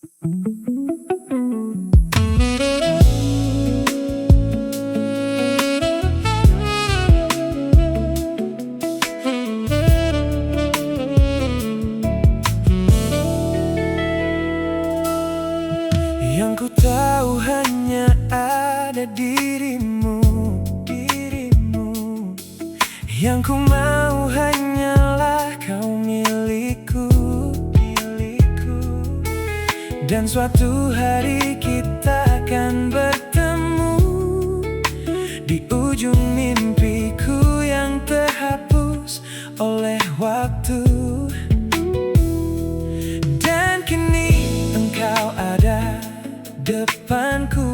Yang ku tahu hanya ada dirimu, Yang ku mau hanyalah kau milikku. Dan suatu hari kita akan bertemu di ujung mimpiku yang terhapus oleh waktu. Dan kini engkau ada depanku,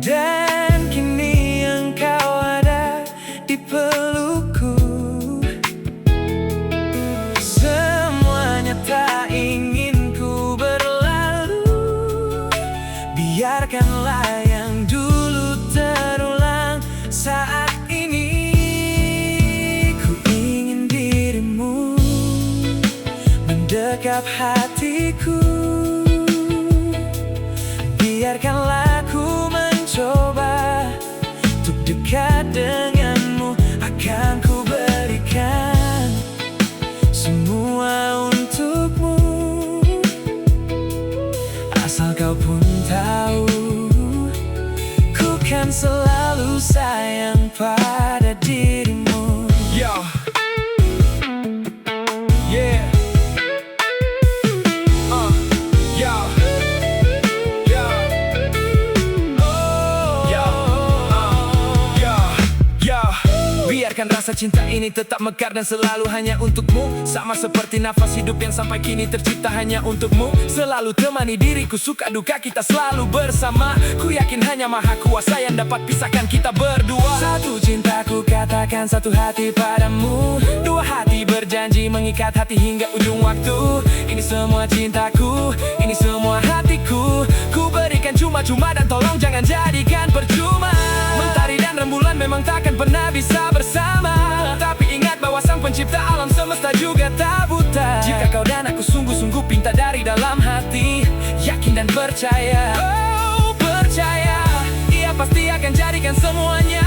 dan kini engkau ada di pelukku. Semuanya tak ingin ku berlalu, biarkanlah yang dulu terulang saat ini. Ku ingin dirimu mendekap hatiku. Biarkanlah ku mencoba untuk dekat denganmu. Akan ku berikan semua untukmu, asal kau pun tahu ku kan selalu sayang pada dirimu. Yo, yeah. Biarkan rasa cinta ini tetap mekar dan selalu hanya untukmu. Sama seperti nafas hidup yang sampai kini tercipta hanya untukmu. Selalu temani diriku, suka duka kita selalu bersama. Ku yakin hanya Maha Kuasa yang dapat pisahkan kita berdua. Satu cintaku katakan satu hati padamu, dua hati berjanji mengikat hati hingga ujung waktu. Ini semua cintaku, ini semua hatiku. Ku berikan cuma-cuma dan tolong jangan jadikan percuma. Mentari dan rembulan memang takkan pernah bisa bersama, tapi ingat bahwa sang pencipta alam semesta juga tak buta. Jika kau dan aku sungguh-sungguh pinta dari dalam hati, yakin dan percaya, oh percaya, Ia pasti akan jadikan semuanya